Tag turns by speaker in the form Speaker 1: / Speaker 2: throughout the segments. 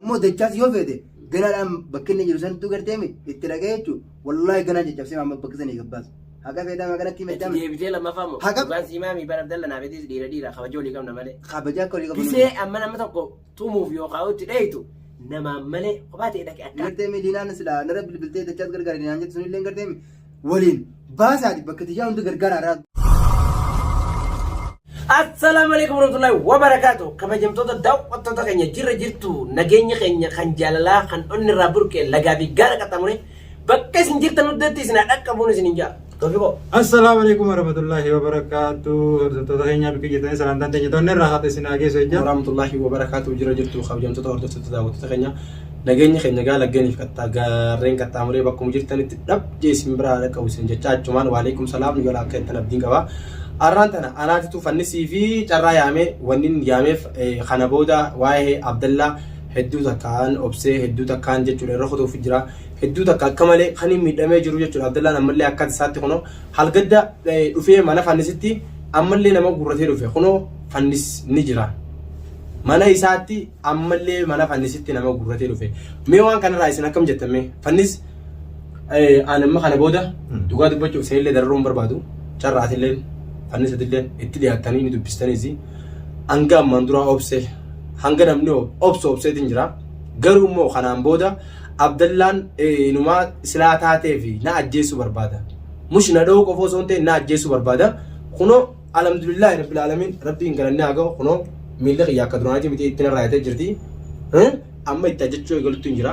Speaker 1: مو دجاج يوفيدي قنا الآن بكني جلسان تو قرتيمي اتلاقيتو والله قنا جاب سيما عم بكسني قباس هكا في دام قنا تيم دام
Speaker 2: جيبتي لما فهموا بس إمامي بنبدأ لنا بديس ديرا خبجولي كم نملي
Speaker 1: خبجاك كولي كم
Speaker 2: بس أما أنا متوقع تومو فيو قاوت ليتو نما ملي قباتي إذا كأنت
Speaker 1: قرتيمي دينا نسلا نرب البلتي دجاج قرقاري دينا نجت سنين لين قرتيمي ولين باس عادي بكتيجا عند قرقارا راد
Speaker 2: السلام عليكم ورحمة الله وبركاته كما جمتوا الدو وطوطا كنيا جرتو نجيني كنيا خنجالا خن أن رابورك لجابي جارا كتاموني بكس نجرت ندتي سنة أكبر سنينجا توفيقو
Speaker 3: السلام عليكم ورحمة الله وبركاته توطا كنيا بكي جتاني سلام تانتي جتوني راحت سناجي سويجا
Speaker 4: ورحمة الله وبركاته جرتو خاب جمتوا وردت تداوت تكنيا نجيني خنيا قال لجيني في كتاجارين كتاموني بكم جرتني تدب جيسم برا لك أو سنجا جمان وعليكم سلام يقول لك أنت نبدين كوا أرانتنا أنا تتو فنسي في جرا يامي ونين يامي خنابودا وايه عبد الله هدو تكان أبسي هدو تكان جتول رخدو في جرا هدو تكان كمالي خني ميدامي جرو جتول عبد الله نملي أكاد ساتي خنو هل قد رفيه مانا فنسيتي أملي نما قرتي رفيه خنو فنس نجرا مانا يساتي أملي مانا فنسيتي نما قرتي رفيه ميوان كان رئيسنا كم جتمي فنس أنا ما خنابودا تقعد بتشوف سيل درهم بربادو جرات الليل فنس دلين اتدي هتاني ندو بستانيزي أنجا مندرا أوبسه هنگا نمنو أوبسه تنجرا غرو مو خنام بودا عبد الله نما سلاطاته في نا أجيسو بربادا مش ندو كفوسونته نا أجيسو بربادا خنو الحمد لله رب العالمين ربي إنكرني أجو خنو ميلك يا كدروناتي متي اتنا رايته جرتي أما يتجتشو يقول تنجرا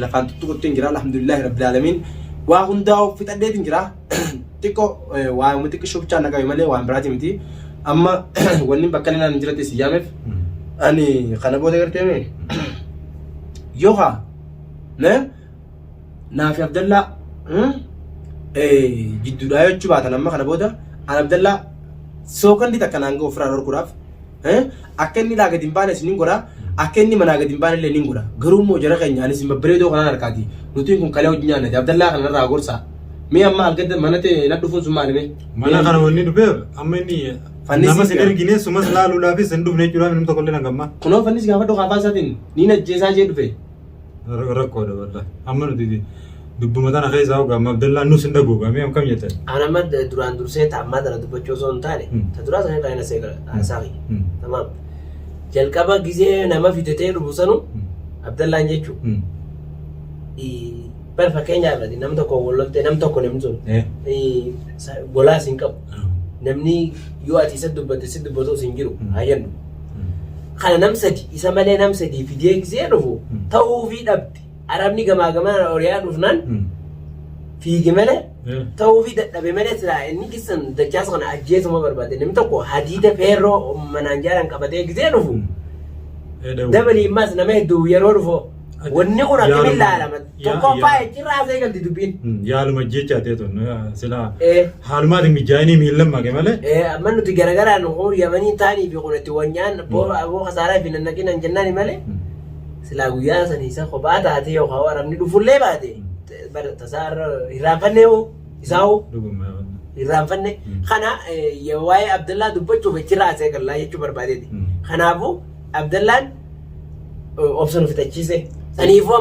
Speaker 4: لفان تطو تنجرا الحمد لله رب العالمين وهنداو في تدي تنجرا تيكو ومتك شوف كأنك يملي وامبراتي متي أما ونين بكلنا نجرتي سيامف أني خنا بودا كرتيمي يوها نه نافي عبد الله جدو دايو تشبات أنا ما خنا بودا أنا عبد الله سوكان دي تكنانغو فرارور كراف أكني لاقة ديمبانة سنين كورا أكني مناقة ديمبانة لين كورا غروم مو جرا كنيا أنا سيم بريدو خنا نركادي نتوين كم كلاو جنيا عبد الله خنا راغور سا مي أما أكيد مناتي ندفون سمعني مي
Speaker 3: mana kana wonni dubbe amma ni nama siner gine sumas lalu lafi senduf ne jura minum to kollena gamma
Speaker 2: kuno fanis gafa do kafa satin ni na jesa je dufe
Speaker 3: rakko da walla amma no didi dubbu matana khayza o gamma abdullah nus ndago gamma am kam yete
Speaker 2: ana mad duran durse ta madara dubbacho zon tane ta dura zan ta ina segara asari tamam jalkaba gize nama fitete rubusanu abdullah njechu per fakenya badi nam to ko wololte nam to ko nemzon bola sinkap namni yo ati sadubbato singiru ayandu khana namsadi isamale namsadi fidie gzeedu tawu fi dabti arabni gama gama oriya dufnan fi gimale tawu fi dabbe male sira inni kisan da jas khana ajjeto ma barbade nim to ko hadida ferro mananjaran kabate gzeedu dabali mas na me du yero wanni kuna kamilla alamat to ko fay ci raase gal di dubin
Speaker 3: yaalu ma jecha te to sila halma de mijani mi lamma gemale
Speaker 2: amanu ti garagara no ho yamani tani bi kunati wanyan bo abo khasara fi nanakina jannani male sila guya sani sa ko bata ate yo khawara ni du fulle bade bar tasar irafanne o isaw irafanne khana yawai abdullah dubbacho be ci raase gal la yechu barbade khana bu abdullah option fitachise sanifu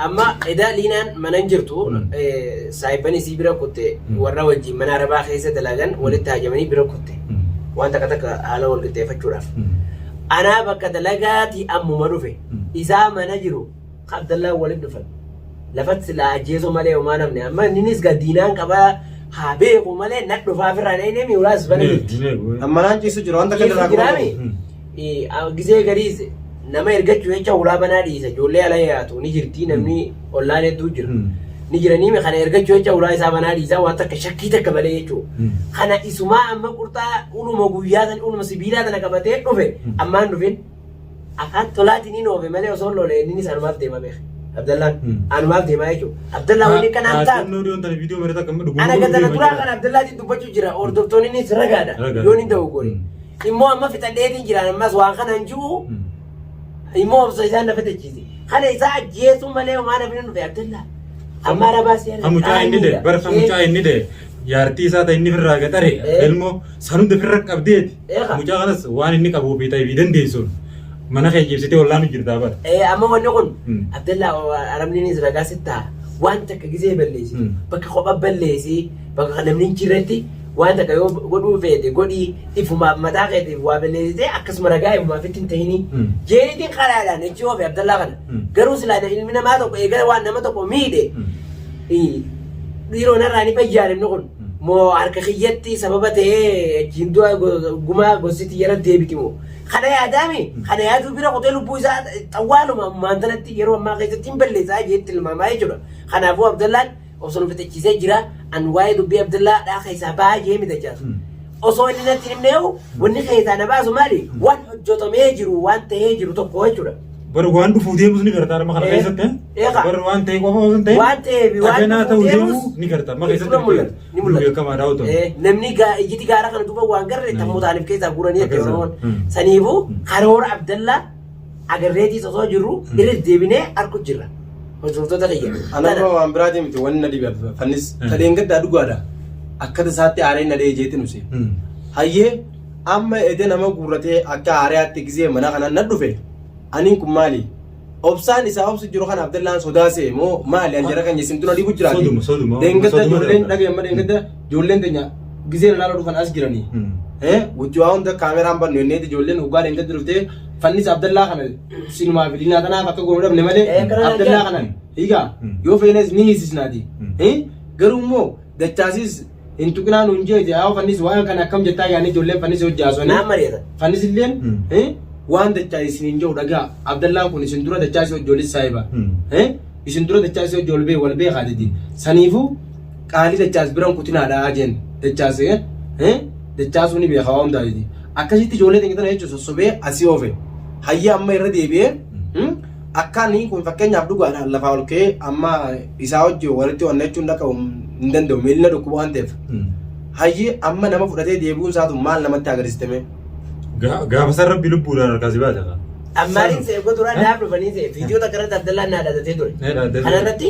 Speaker 2: amma ida linan mananjirtu saibani si bira kutte warra waji manaraba khaysa dalagan walitta jamani bira kutte wanta kataka hala wal kutte fachuraf ana baka dalagati ammu marufe iza manajiru abdallah walid dufan lafat la jezo male o manamne amma ninis ga dinan kaba habe ko male naddo fafira ne mi uras bani
Speaker 4: amma nan ci su jiro wanta kada
Speaker 2: grami gize garize nama ergachu hecha ula banadi isa jolle ala yaatu ni jirti namni ollane du jir ni jirani me khana ergachu hecha ula isa banadi isa wanta ka shakkita kabale yecho khana isuma amma qurta ulu maguyatan ulu masibila dana kabate dofe amma ndufin akan tolati ni nove male osolo le ni sarmaf de mabe abdallah anmaf de mayecho abdallah woni kana anta
Speaker 3: no ri on tan video mere ta kam du
Speaker 2: ana gadana tura kana abdallah di dubachu jira or doktoni ni sragada yoni dawgori immo amma fitadeti jira mas wa kana nju immo obsaysan nafete chizi khana isa jesu male ma na binu fi abdullah amma rabasi
Speaker 3: amucha inni de bar amucha inni de yarti sa ta inni firra ga tare elmo sanum de firra qabdet amucha galas wan inni qabu bi tay bidan de sun Mana kee jibsitee wallaan jirtaa bara.
Speaker 2: Amma wanni kun Abdallaa Arabni ni ragaa sitta wanta akka gisee balleessi bakka kopha balleessi bakka namni jirretti wanta akka yoo godhuu feete godhii ifumaaf mataa keetiif waa balleessitee akkasuma ragaa ifumaaf ittiin ta'ini jeenitiin qaraadhaan jechi oofe Abdallaa kana garuu silaa ilmi namaa tokko eegala waan nama tokko miidhe dhiiroo narraa ni fayyadamne kun moo harka kiyyatti sababa ta'ee achiin du'a gumaa gostitti yeroo deebiti moo kana yaadame kana yaaduu bira qotee lubbuu isaa xawwaaluma maantanatti yeroo ammaa keessatti hin balleessaa jeetti ilmaamaa jechuudha kanaafuu Abdallaan osoo nu fixachiisee jira an waa'ee dubbii Abdallaa dhaaka isaa baay'ee midhachaasu osoo inni natti himneewu wanni keessaa na baasu maali waan hojjetamee jiru waan ta'ee jiru tokko jechuudha.
Speaker 3: Baru waan dhufu deemus ni gargaara maka keessatti. Baru waan ta'e qofa osoo hin ta'in.
Speaker 2: Waan ta'eef waan
Speaker 3: ta'u deemu ni gargaara maka keessatti. Ni mul'ata kama daawwatu.
Speaker 2: Namni ijiti gaara kana duuba waan garre tammoo taaniif keessaa guuranii akka yeroo saniifuu karoora Abdallaa agarreetii osoo jirru irra deebinee argu jirra. Hojjettoota kiyya.
Speaker 4: Anama waan biraatii miti wanni na dhibe fannis tadeen gaddaa dhugaadha. Akkata isaatti aareen na dhee jeetti nusi. Hayyee amma edee nama guurratee akka aariyaatti gisee mana kanaan na dhufe. Anin kun maali? Obsaan isaa obsu jiru kan Abdallaan sodaase moo maali anjara kan yesimtu na dhibu jiraati. Deengada ijoolleen dhagayamma deengada ijoolleen teenya gisee na laala dhufan as jiranii. Wajjaa hunda kaameraan bannu yenneeti ijoolleen hoggaa deengada dhuftee fannis Abdallaa kana sinumaa fi diinaa tanaaf akka goonu dhabne malee Abdallaa kanan hiigaa yoo feenes ni hiisisnaati. Garuu immoo dachaasis hin tuqinaan hin jeeti haa fannis waan kana akkam jettaa yaani ijoolleen fannis hojjaasanii. Fannis illeen waan dachaa isin hin jiru dhagaa Abdallaan kun isin dura dachaa isii ijoollis saayiba isin dura dachaa isii ijoolbee wal beekaaditi saniifuu qaalii dachaas biran kutinaadhaa jeen dachaas dachaasuu ni beekaa waan taatiti akkasitti ijoollee xiqqeetana jechuun sossobee asii oofe hayya amma irra deebi'ee akkaan kun fakkeenyaaf dhugaadhaan lafaa ol ka'ee amma isaa hojii walitti wannachuun dhaqabu hin danda'u miilina dhukkuba waan ta'eef hayyi amma nama fudhatee deebi'uun isaatu maal namatti agarsiistame.
Speaker 3: Gaafa san rabbi lubbuudhaan harkaa si baate kaa.
Speaker 2: Ammaaniin se'e godhuraa naaf dhufanii se'e fiidiyoo takka irratti Abdallaan naa dhalatee ture. Kana irratti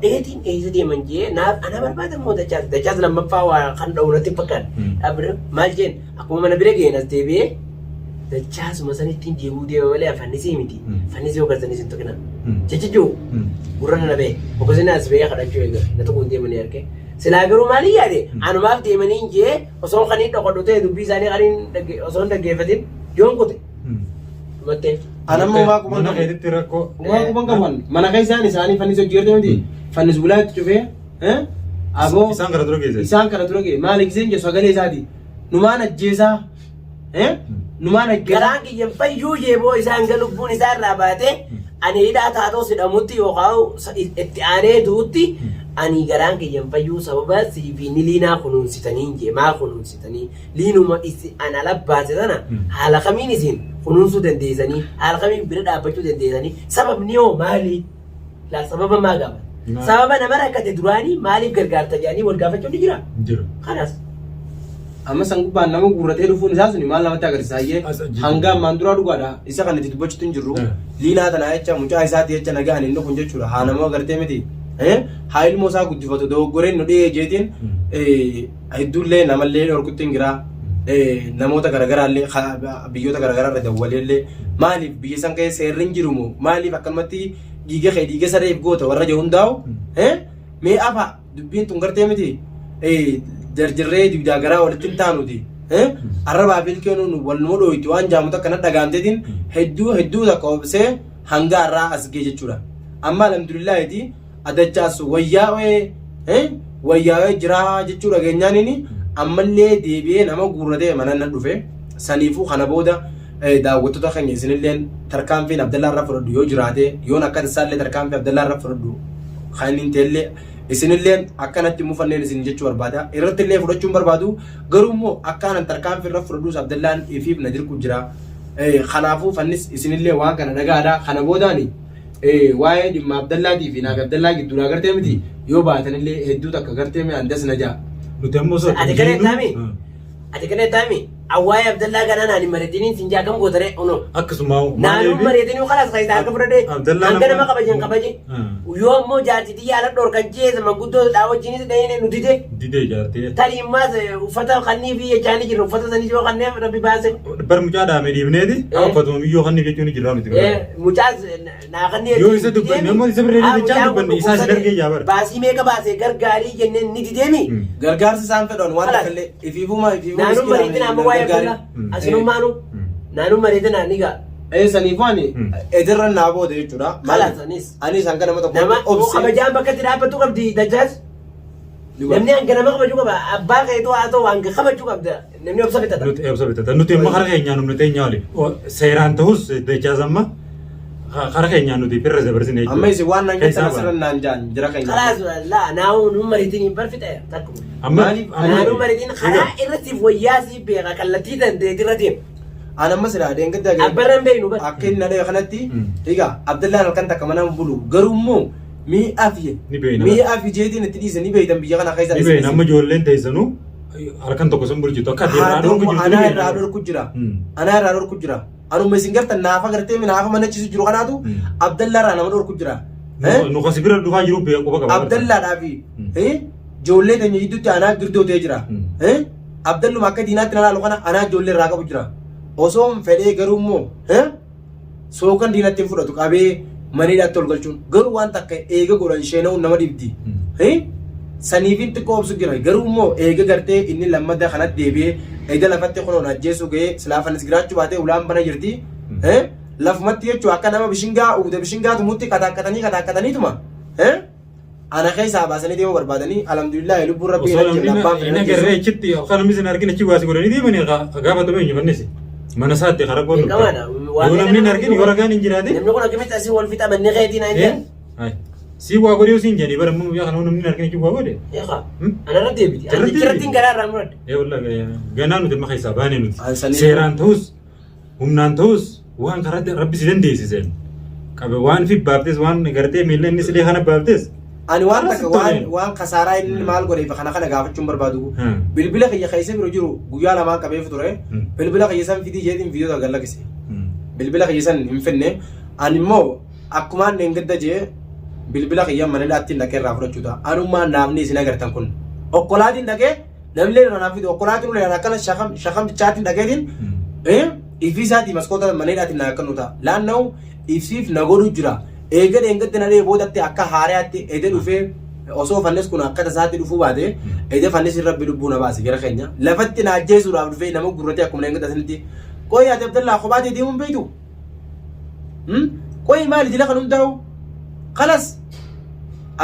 Speaker 2: dheetiin eessa deeman jee naaf ana barbaadan moo dachaas dachaas lammaffaa waa kan dhawunatti fakkaata. Dhaabbiin maal jeen akkuma mana bira geenas deebi'ee dachaasuma sanittiin deebuu deema malee afannisii miti. Fannisii hoggansanis hin tuqina. Jechijuu gurra na ba'e boqosinaas ba'ee kadhachuu eegale na tuquun deemanii argee. Silaa garuu maali yaade anumaaf deemanii jee osoo kan hin dhokodhu ta'e dubbii isaanii kan osoo hin dhaggeeffatin yoon kute. Mattee.
Speaker 4: Anammoo waa kuban
Speaker 3: Mana keetitti rakkoo.
Speaker 4: waa kuban qaban mana keessaan isaanii fannis hojii jirte miti fannis bulaa itti cufee aboo
Speaker 3: Isaan kana dura geesse.
Speaker 4: isaan kana dura gee maali giseen jedhu sagalee isaati numaan ajjeesaa numaan ajjeesaa.
Speaker 2: Garaan kiyyan fayyuu jeeboo isaan ga lubbuun isaa irraa baate ani hidhaa taatoo sidhamutti yookaan itti aanee duutti ani garaan kiyyan fayyuu sababa siifi ni liinaa kunuunsitanii jee maa kunuunsitanii liinuma an ala baase sana haala kamiin isin kunuunsuu dandeessanii haala kamiin bira dhaabbachuu dandeessanii sababni hoo maali? Laa sababa maa gaafa? Sababa nama rakkate duraanii maaliif gargaarta jedhanii wal gaafachuun ni jira?
Speaker 3: Jira.
Speaker 2: Kanas.
Speaker 4: Amma san gubbaan nama guurratee dhufuun isaa suni maal namatti agarsiisa hayyee hanga ammaan duraa dhugaadha isa kan itti dubbachuutu hin jirru liinaa tanaa jecha mucaa isaati jecha nagaan inni kun jechuudha haa nama agartee miti haa ilmoo isaa guddifatu dogoggoreen nu dhihee jeetiin hedduullee namallee dhorkutti hin jiraa namoota garagaraallee biyyoota garagaraarra dawwaleellee maaliif biyya san keessa seerri hin jiru moo maaliif akkanumatti dhiiga sareef goota warra jiru hundaa'u mee afa dubbiin tun gartee miti jarjarree dibdaa garaa walitti hin taanuti arrabaa fi ilkeenuun wal nuu dhooyti waan jaamuta akkana dhagaamteetiin hedduu takka obsee hanga har'aa as gee jechuudha amma alhamdulillaahiti adachaas wayyaa'ee jiraa jechuu dhageenyaaniin ammallee deebi'ee nama guurratee mana nan dhufe saniifuu kana booda daawwattoota keenya isinilleen tarkaanfiin Abdallaa irraa fudhadhu yoo jiraate yoon akka isaallee tarkaanfii Abdallaa irraa fudhadhu kan hin teellee isinilleen akkanatti mufanneen isin jechuu barbaada irratti illee fudhachuun barbaadu garuu immoo akkaanan tarkaanfii irra fudhadhuus Abdallaan ifiif na dirqu jira kanaafuu fannis isinillee waan kana dhagaadha kana boodaani waa'ee dhimma Abdallaatii fi naaf Abdallaa gidduu agartee miti yoo baatanillee hedduu takka agartee mi andas na jaa
Speaker 3: Nuti ammoo
Speaker 2: ati kana taami awwaay Abdallaa kana naan mareetiniin sinjaa kam gootare ono
Speaker 3: akkasuma
Speaker 2: naanuu mareetiniin kalaas kaisaa akka fudhadhee hanga nama kabajan kabaje yoo ammoo jaartitii yaala dhorkan jeesa manguddoo dhaa wajjinis dhahine nu
Speaker 3: didee jaartee
Speaker 2: tarii immaas uffata kannii fi jechaanii jiru uffata sanii yoo kanneen rabbi baase
Speaker 3: bar mucaa dhaame dhiibneeti uffata biyyoo kannii jechuun jirraa nuti
Speaker 2: mucaas naa kannii
Speaker 3: yoo isa dubbanne ammoo isa birree jechaa dubbanne isaa si dargee jaabar
Speaker 2: baasii meeqa baase gargaarii jenneen ni dideemi
Speaker 4: gargaarsi isaan fedhan waan takkallee ifiifuma
Speaker 2: naanuu mareetiin amma waa'ee Abdallaa asinummaanu naanuu mareetiin nigaa
Speaker 4: saniif waan edirra naa booda jechuudha anis hanga nama tokko
Speaker 2: nama kabajaan bakka itti dhaabbatu qabdi dachaas namni hanga nama kabajuu qaba abbaa keetuu haa ta'u hanga kabajuu qabda namni obsa bitata
Speaker 3: nuti amma kara keenyaan humna teenya wali seeraan ta'us dachaas amma kara keenyaan nuti pirra dabarsine
Speaker 4: amma isin waan nan jettan asirra naan jaan jira keenya
Speaker 2: kalaas laa naanuu mareetiin barfite takku naanuu mareetiin karaa irratti wayyaa sii beeka kallattii dandeetii irra deema
Speaker 4: anamma sila dengedda ge
Speaker 2: abbaran beenu bas
Speaker 4: akken nade kanatti higa Abdallah halkan takka manam bulu garummo mi afiye mi afi jeedin itti dise ni beedan biya kana kaisa
Speaker 3: ni beedan amma jollen teessanu halkan tokko sun bulchito akka
Speaker 4: diraador ku jiru ana raador ku jira anu mesingarta naafa garte mi naafa manachisu jiru kanatu Abdallah ra nama dor ku jira
Speaker 3: no khasibira dufa jiru be ko baga
Speaker 4: Abdallah dafi jolle tanya idutti ana girdo te jira Abdallah makka dinat nala lokana ana jolle ra ka jira osoon fedhee garummoo sookan diinatti hin fudhatu qabee maniidhaatti ol galchuun garuu waan takka eega godhan sheena'uun nama dhibdi saniifin xiqqoo obsu jira garummoo eega gartee inni lammadda kanatti deebi'ee eega lafatti kunuun ajjeessu ga'ee silaafanis giraachuu baatee ulaan bana jirti lafumatti jechuun akka nama bishingaa uute bishingaa tumutti kataakkataniituma ana keessaa baasanii deemuu barbaadanii alhamdulillah lubbuun rabbii
Speaker 3: inni agarree achitti kan namni sin argin achi baasii godhanii deemanii gaafatame eenyu fannisi mana isaatti karaa qooddu yoo namni argin yoo ragaan hin jiraate
Speaker 2: namni kun akkamitti asii wal fixa manni keetiin hin
Speaker 3: si waa godhee siin jedhee bara mun yaa kana namni argin achi waa godhe
Speaker 2: ana deebiti ani kirtiin garaa irraa muradde
Speaker 3: wallahi ganaa nuti maka isaa baanee nuti seeraan ta'us humnaan ta'us waan karaa rabbi si dandeessiseen qabe waan fi baaftes waan gartee miila inni sidee kana baaftes
Speaker 4: ani waan takka waan kasaaraa inni maal godheef kana gaafachuun barbaadu bilbila kiyya keessa biro jiru guyyaa lamaan qabeef ture bilbila kiyya san fidii jeetiin viidiyoo gallakise bilbila kiyya san hin finne ani immoo akkumaan deengadda jee bilbila kiyya mana dhaatti dhaqee irraa fudhachuudha anummaa naafni isin agartan kun okkolaatiin dhaqee namni irraa naaf fide okkolaatiin ulee akkana shakam bichaatiin dhaqeetiin ifii isaatii maskoota mana dhaatti naa akkanuuta laanna'u ibsiif na godhu jira eega deengadda nalee boodatti akka haaraatti ede dhufee osoo fannis kun akka tasaatti dhufuu baate ede fannis rabbi lubbuu na baase gara keenya lafatti na ajjeesuudhaaf dhufee nama gurratee akkuma deengadda sanitti qoy ati Abdallah kophaatee deemuun beektu qoy maali jila kan hundaa'u kalas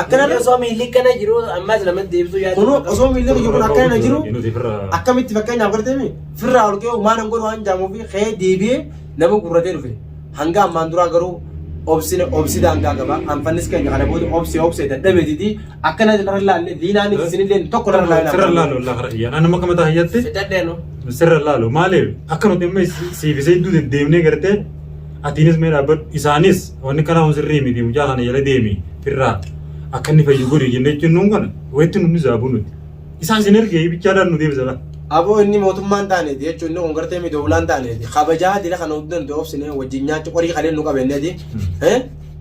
Speaker 4: akkana
Speaker 2: osoo miilli kana jiru ammas lamatti deebisuu yaadu
Speaker 4: kun osoo miilli jiru akkana jiru akkamitti fakkeenyaaf garteemi firraa ol kee maan hangoon waan jaamuu fi kee deebi'ee nama gurratee dhufe hanga ammaan duraa garuu obsi daangaa qaba anfannis keenya kana booda obsi dadhabeetiti akkana irra laalle diinaan isinillee tokko irra laalle
Speaker 3: sirra laalu Allah khariyya ana makka mata hayyatti
Speaker 2: fidadheeno
Speaker 3: sirra laalu maaliif akka nuti amma siifisee duude deemnee gartee atiinis mee dhaabbadhu isaanis wanni kana sirrii miti mucaa kana jala deemi firraa akka inni fayyu godhe jennee jechuun nuun kana weetti nunni zaabuu nuti isaan sin ergee bichaadhaan nu deebisala
Speaker 4: aboo inni mootummaan taaneeti jechuun inni kun gartee midoolaan taaneeti kabajaa dila kana hundaan obsine wajjin nyaachuu qorii qaleen nu qabeenneeti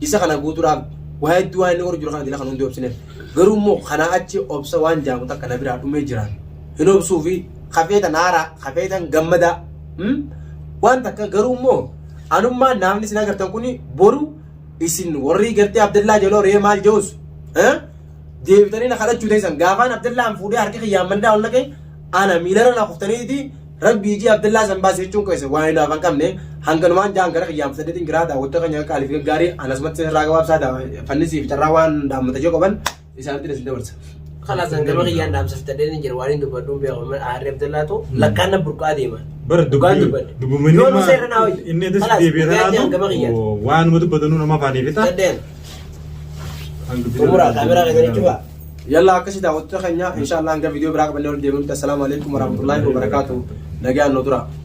Speaker 4: isa kana guutuudhaaf waa hedduu waan inni jiru kana dila kana hundi obsine garuu immoo kana achi obsa waan jaamu takka na biraa dhumee jiraan hin obsuu fi kafeetan haaraa kafeetan gammadaa waan takka garuu immoo anummaa naafni isin agartan kuni boru isin warri gartee Abdallah jaloo ree maal jeus deebitanii na kadhachuu teessan gaafaan Abdallah an fuudhee harki kiyyaan mandaa ol naqee ana miilara na kuftaniiti rabbii ji Abdallah san baase jechuun keessa waan hin afaan qabne hanganumaan jaan gara kiyyaan fudhateetiin giraa daawwattoo keenya qaaliif gaggaarii anasumatti irraa gabaabsaa fannisiif carraa waan dhaammata jee qaban isaanitti isin dabarsa.
Speaker 2: خلاص أنا كمان غيان دام سفتدين جروانين دبادون بيعمل من عارف Abdallah تو لكان بركة ديما
Speaker 3: برد دبوا مني ما إني ده سدي بيرنا تو وان مدو بدنو نما فاني بيتا
Speaker 2: كمرة كاميرا كذا نجوا
Speaker 4: يلا أكشي دعوتك خنيا إن شاء الله عندنا فيديو براك بنور ديمون السلام عليكم ورحمة الله وبركاته نجا النظرة